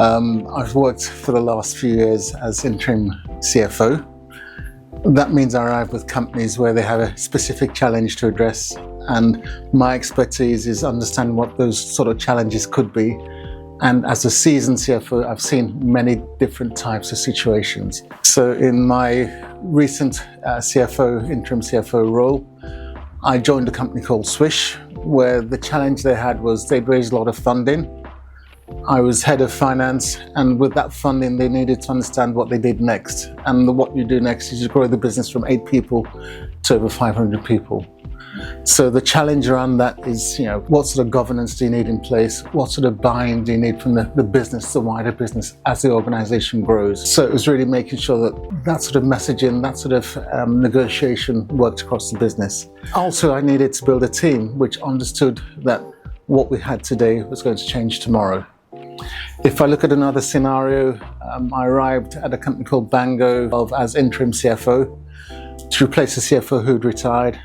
I've worked for the last few years as interim CFO. That means I arrive with companies where they have a specific challenge to address, and my expertise is understanding what those sort of challenges could be. And as a seasoned CFO, I've seen many different types of situations. So in my recent interim CFO role, I joined a company called Swish, where the challenge they had was they'd raised a lot of funding. I was head of finance, and with that funding, they needed to understand what they did next. And what you do next is you grow the business from 8 people to over 500 people. So the challenge around that is, what sort of governance do you need in place? What sort of buy-in do you need from the business, the wider business, as the organization grows? So it was really making sure that sort of messaging, that sort of negotiation worked across the business. Also, I needed to build a team which understood that what we had today was going to change tomorrow. If I look at another scenario, I arrived at a company called Bango as interim CFO to replace a CFO who'd retired.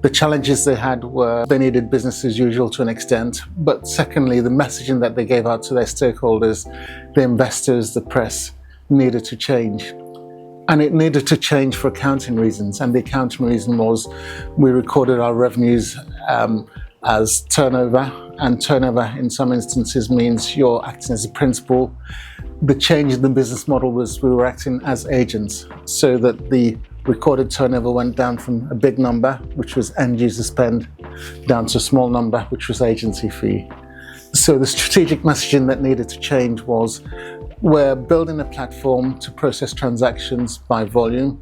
The challenges they had were they needed business as usual to an extent, but secondly, the messaging that they gave out to their stakeholders, the investors, the press, needed to change. And it needed to change for accounting reasons. And the accounting reason was we recorded our revenues as turnover, and turnover in some instances means you're acting as a principal. The change in the business model was we were acting as agents, so that the recorded turnover went down from a big number, which was end user spend, down to a small number, which was agency fee. So the strategic messaging that needed to change was we're building a platform to process transactions by volume.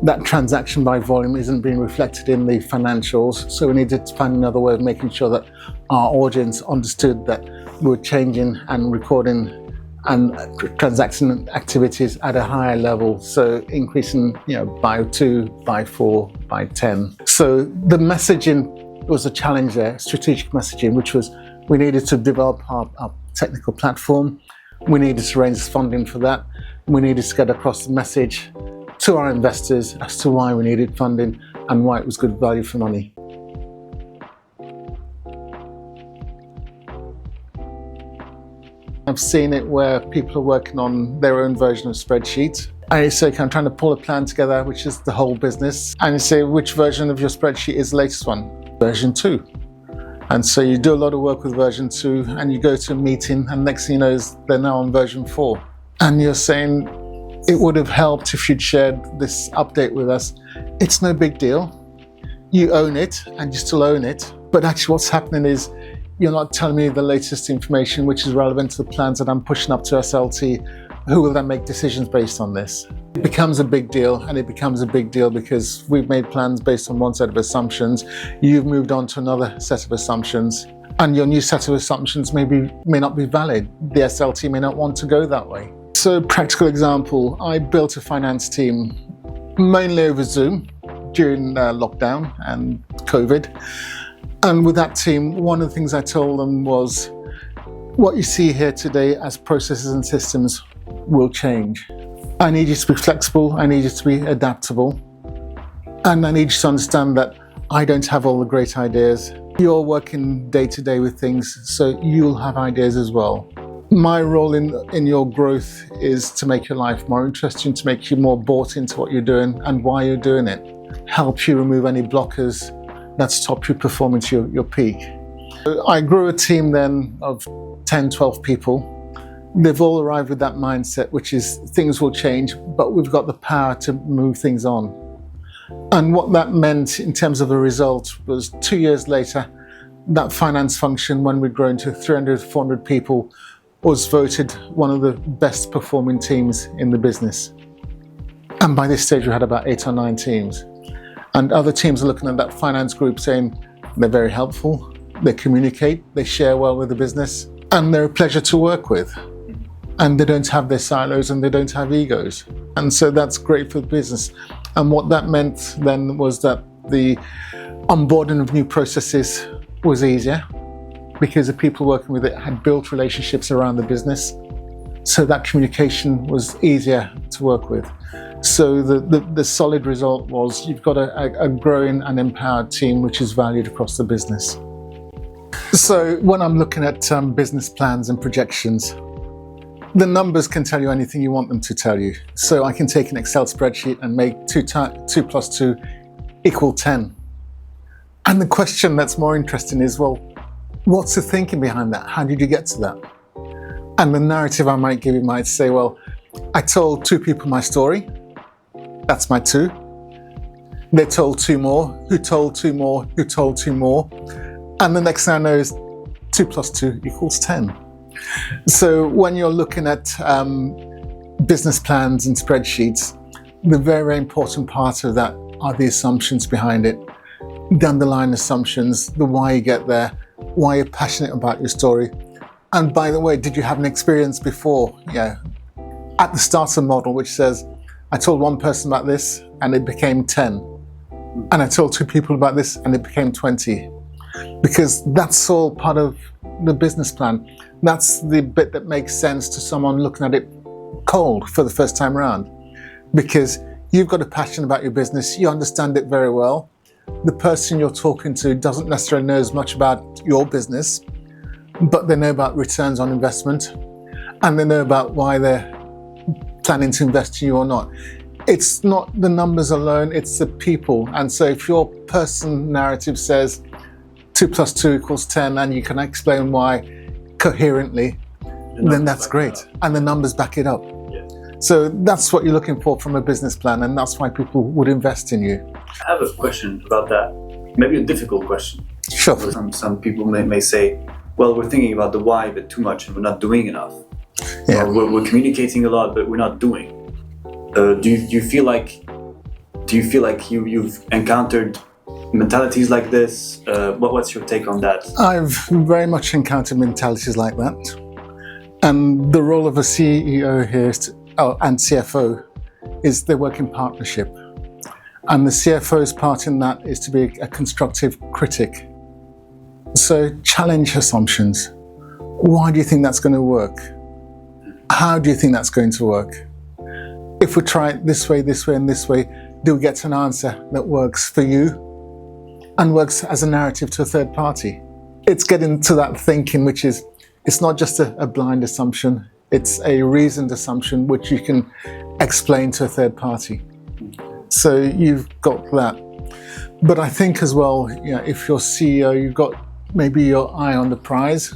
That transaction by volume isn't being reflected in the financials, so we needed to find another way of making sure that our audience understood that we were changing and recording and transaction activities at a higher level, so increasing by 2, by 4, by 10. So the messaging was a challenge there, strategic messaging, which was we needed to develop our technical platform, we needed to raise funding for that, we needed to get across the message to our investors as to why we needed funding and why it was good value for money. I've seen it where people are working on their own version of spreadsheet. I say, I'm trying to pull a plan together, which is the whole business. And you say, which version of your spreadsheet is the latest one? Version 2. And so you do a lot of work with version 2 and you go to a meeting and next thing you know is they're now on version 4. And you're saying, it would have helped if you'd shared this update with us. It's no big deal. You own it and you still own it. But actually what's happening is you're not telling me the latest information which is relevant to the plans that I'm pushing up to SLT. Who will then make decisions based on this? It becomes a big deal, and it becomes a big deal because we've made plans based on one set of assumptions. You've moved on to another set of assumptions, and your new set of assumptions may not be valid. The SLT may not want to go that way. So, practical example, I built a finance team mainly over Zoom during lockdown and COVID. And with that team, one of the things I told them was, what you see here today as processes and systems will change. I need you to be flexible, I need you to be adaptable, and I need you to understand that I don't have all the great ideas. You're working day to day with things, so you'll have ideas as well. My role in your growth is to make your life more interesting, to make you more bought into what you're doing and why you're doing it. Help you remove any blockers that stop you performing to your peak. I grew a team then of 10, 12 people. They've all arrived with that mindset, which is things will change, but we've got the power to move things on. And what that meant in terms of a result was 2 years later, that finance function, when we'd grown to 300, 400 people, was voted one of the best performing teams in the business. And by this stage, we had about 8 or 9 teams. And other teams are looking at that finance group saying they're very helpful, they communicate, they share well with the business, and they're a pleasure to work with. And they don't have their silos and they don't have egos. And so that's great for the business. And what that meant then was that the onboarding of new processes was easier because the people working with it had built relationships around the business. So that communication was easier to work with. So the solid result was you've got a growing and empowered team which is valued across the business. So when I'm looking at business plans and projections, The numbers can tell you anything you want them to tell you. So I can take an Excel spreadsheet and make 2 plus 2 equal 10. And the question that's more interesting is, well, what's the thinking behind that? How did you get to that? And the narrative I might give you might say, well, I told 2 people my story. That's my 2. They told 2 more, who told 2 more, who told 2 more. And the next thing I know is 2 plus 2 equals 10. So when you're looking at business plans and spreadsheets, the very, very important part of that are the assumptions behind it, the underlying assumptions, the why you get there, why you're passionate about your story. And by the way, did you have an experience before? Yeah, at the starter model, which says, I told 1 person about this and it became 10. And I told 2 people about this and it became 20. Because that's all part of the business plan. That's the bit that makes sense to someone looking at it cold for the first time around. Because you've got a passion about your business, you understand it very well. The person you're talking to doesn't necessarily know as much about your business, but they know about returns on investment, and they know about why they're planning to invest in you or not. It's not the numbers alone, it's the people. And so if your person narrative says 2 plus 2 equals 10, and you can explain why coherently, then that's great. And the numbers back it up. Yeah. So that's what you're looking for from a business plan, and that's why people would invest in you. I have a question about that. Maybe a difficult question. Sure. Some people may say, well, we're thinking about the why a bit too much and we're not doing enough. Yeah. Or we're communicating a lot, but we're not doing. Do you feel like you've encountered mentalities like this? What's your take on that? I've very much encountered mentalities like that. And the role of a CEO here is and CFO is they work in partnership. And the CFO's part in that is to be a constructive critic. So challenge assumptions. Why do you think that's going to work? How do you think that's going to work? If we try it this way, and this way, do we get to an answer that works for you and works as a narrative to a third party? It's getting to that thinking, which is, it's not just a blind assumption, it's a reasoned assumption which you can explain to a third party. So you've got that. But I think as well, if you're CEO, you've got maybe your eye on the prize.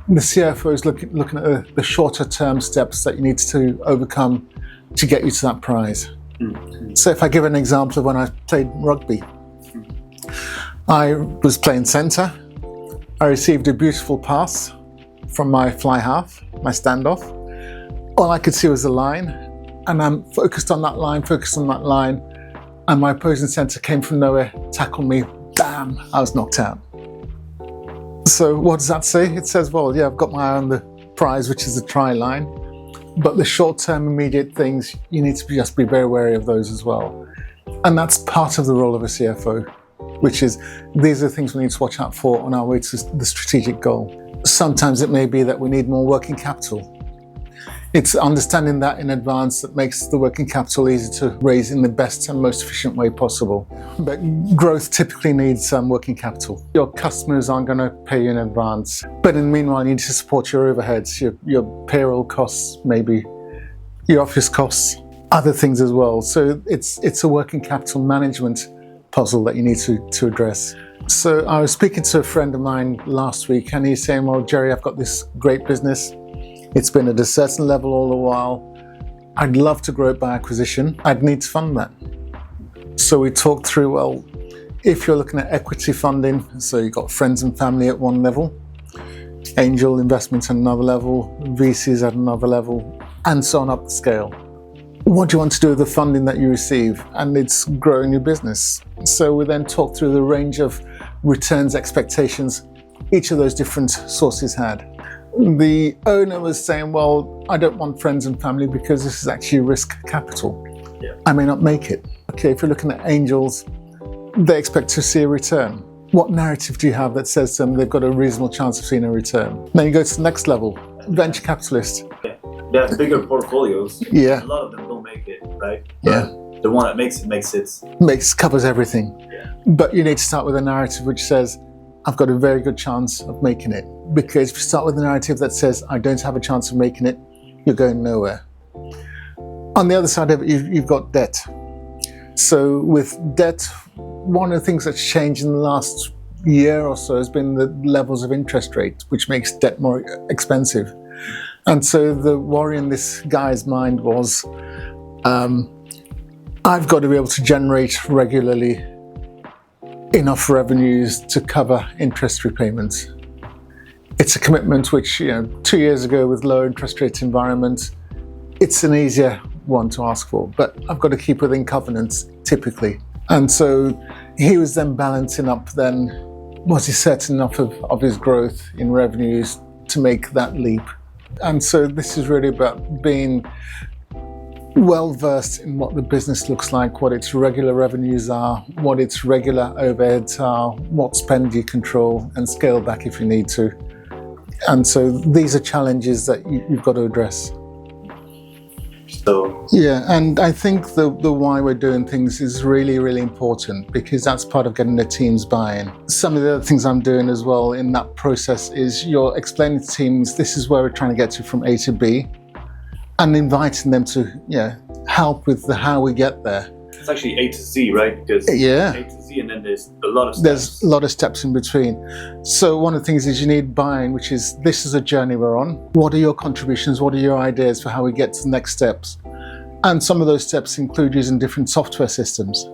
The CFO is looking at the shorter term steps that you need to overcome to get you to that prize. Mm-hmm. So if I give an example of when I played rugby, I was playing centre. I received a beautiful pass from my fly half, my standoff. All I could see was the line, and I'm focused on that line, and my opposing centre came from nowhere, tackled me, bam, I was knocked out. So what does that say? It says, well, yeah, I've got my eye on the prize, which is the try line, but the short-term immediate things, you need to just be very wary of those as well. And that's part of the role of a CFO, which is, these are the things we need to watch out for on our way to the strategic goal. Sometimes it may be that we need more working capital. It's understanding that in advance that makes the working capital easy to raise in the best and most efficient way possible. But growth typically needs some working capital. Your customers aren't going to pay you in advance. But in the meanwhile, you need to support your overheads, your payroll costs, maybe your office costs, other things as well. So it's a working capital management puzzle that you need to address. So I was speaking to a friend of mine last week, and he's saying, well, Gerry, I've got this great business. It's been at a certain level all the while. I'd love to grow it by acquisition. I'd need to fund that. So we talked through, well, if you're looking at equity funding, so you've got friends and family at one level, angel investments at another level, VCs at another level, and so on up the scale. What do you want to do with the funding that you receive? And it's growing your business. So we then talked through the range of returns expectations each of those different sources had. The owner was saying, well, I don't want friends and family because this is actually risk capital. Yeah. I may not make it. Okay, if you're looking at angels, they expect to see a return. What narrative do you have that says to them they've got a reasonable chance of seeing a return? Then you go to the next level, venture capitalist. Yeah. They have bigger portfolios. Yeah. A lot of them don't make it, right? Yeah. The one that makes it. Covers everything. Yeah. But you need to start with a narrative which says, I've got a very good chance of making it. Because if you start with a narrative that says, I don't have a chance of making it, you're going nowhere. On the other side of it, you've got debt. So with debt, one of the things that's changed in the last year or so has been the levels of interest rate, which makes debt more expensive. And so the worry in this guy's mind was, I've got to be able to generate regularly enough revenues to cover interest repayments. It's a commitment which, 2 years ago with low interest rate environment, it's an easier one to ask for, but I've got to keep within covenants typically. And so he was then balancing up then, was he certain enough of his growth in revenues to make that leap? And so this is really about being well versed in what the business looks like, what its regular revenues are, what its regular overheads are, what spend you control and scale back if you need to. And so these are challenges that you've got to address. So yeah, and I think the why we're doing things is really, really important, because that's part of getting the team's buy-in. Some of the other things I'm doing as well in that process is you're explaining to teams, this is where we're trying to get to from A to B, and inviting them to help with the how we get there. it's actually A to Z, right? Because A to Z, and then there's a lot of steps. There's a lot of steps in between. So one of the things is you need buy-in, which is, this is a journey we're on. What are your contributions? What are your ideas for how we get to the next steps? And some of those steps include using different software systems.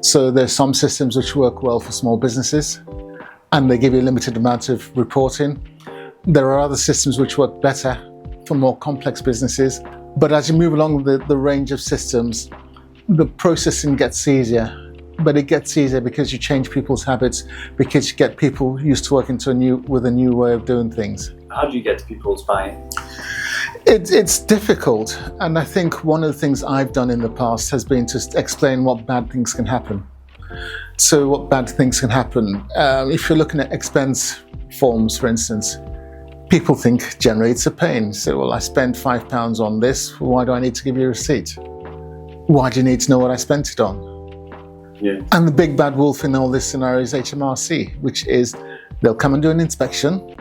So there's some systems which work well for small businesses, and they give you a limited amount of reporting. There are other systems which work better for more complex businesses. But as you move along the range of systems, the processing gets easier. But it gets easier because you change people's habits, because you get people used to working with a new way of doing things. How do you get people's buy-in? It's difficult, and I think one of the things I've done in the past has been to explain what bad things can happen. So what bad things can happen? If you're looking at expense forms, for instance, people think generates a pain. So, well, I spent £5 on this, why do I need to give you a receipt? Why do you need to know what I spent it on? Yeah. And the big bad wolf in all this scenario is HMRC, which is they'll come and do an inspection,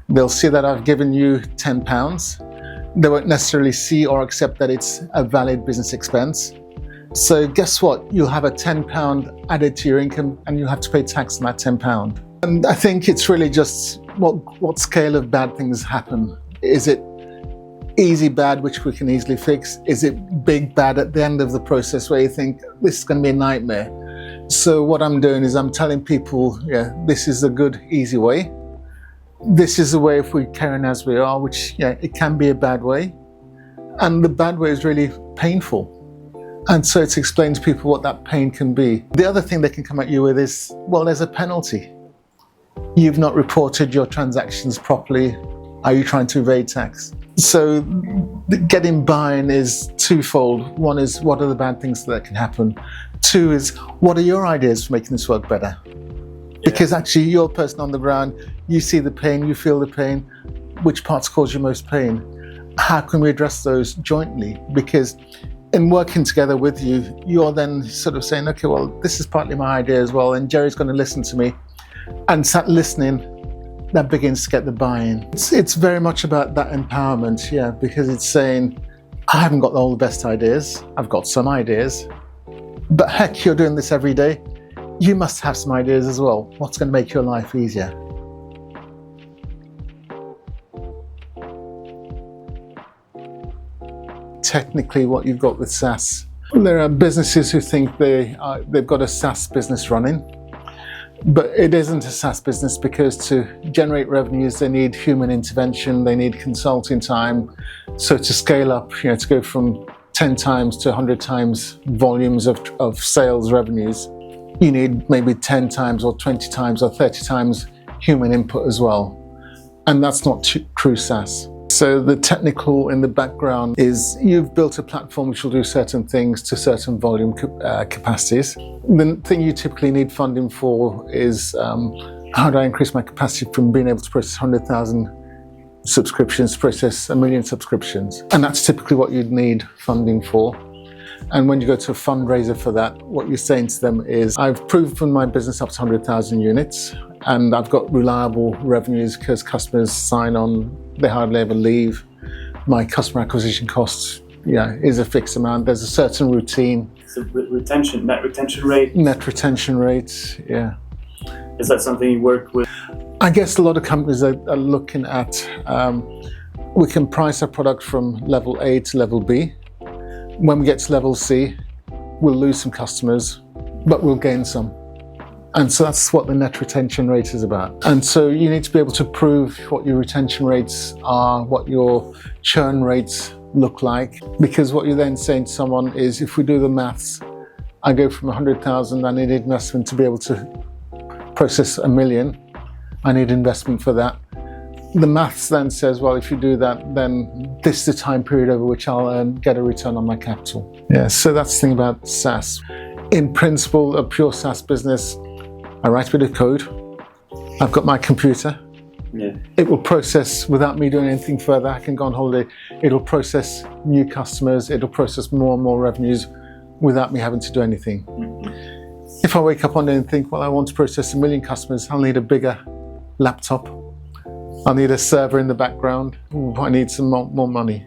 they'll see that I've given you £10, they won't necessarily see or accept that it's a valid business expense. So guess what? You'll have a £10 added to your income and you'll have to pay tax on that £10. And I think it's really just what scale of bad things happen. Is it easy bad, which we can easily fix? Is it big bad at the end of the process where you think this is going to be a nightmare? So what I'm doing is I'm telling people, this is a good, easy way. This is the way if we carry on as we are, which it can be a bad way. And the bad way is really painful. And so it's explained to people what that pain can be. The other thing they can come at you with is, well, there's a penalty. You've not reported your transactions properly. Are you trying to evade tax? So getting buy-in is twofold. One is, what are the bad things that can happen? Two is, what are your ideas for making this work better? Because actually you're a person on the ground, you see the pain, you feel the pain. Which parts cause you most pain? How can we address those jointly? Because in working together with you, you're then sort of saying, okay, well, this is partly my idea as well, and Gerry's going to listen to me. And sat listening, that begins to get the buy-in. It's very much about that empowerment, because it's saying, I haven't got all the best ideas, I've got some ideas, but heck, you're doing this every day. You must have some ideas as well. What's going to make your life easier? Technically, what you've got with SaaS, there are businesses who think they've got a SaaS business running, but it isn't a SaaS business, because to generate revenues, they need human intervention, they need consulting time. So to scale up, to go from 10 times to 100 times volumes of sales revenues, you need maybe 10 times or 20 times or 30 times human input as well. And that's not true SaaS. So the technical in the background is you've built a platform which will do certain things to certain volume capacities. The thing you typically need funding for is how do I increase my capacity from being able to process 100,000 subscriptions to process 1 million subscriptions. And that's typically what you'd need funding for. And when you go to a fundraiser for that, what you're saying to them is, I've proven my business up to 100,000 units, and I've got reliable revenues because customers sign on, they hardly ever leave. My customer acquisition cost, is a fixed amount. There's a certain routine. So net retention rate? Net retention rate, yeah. Is that something you work with? I guess a lot of companies are looking at, we can price our product from level A to level B. When we get to level C, we'll lose some customers, but we'll gain some. And so that's what the net retention rate is about. And so you need to be able to prove what your retention rates are, what your churn rates look like. Because what you're then saying to someone is, if we do the maths, I go from 100,000, I need investment to be able to process 1 million. I need investment for that. The maths then says, well, if you do that, then this is the time period over which I'll get a return on my capital. Yeah, so that's the thing about SaaS. In principle, a pure SaaS business, I write a bit of code. I've got my computer. Yeah. It will process without me doing anything further. I can go on holiday. It'll process new customers. It'll process more and more revenues without me having to do anything. Mm-hmm. If I wake up one day and think, well, I want to process 1 million customers, I'll need a bigger laptop. I'll need a server in the background. I need some more money.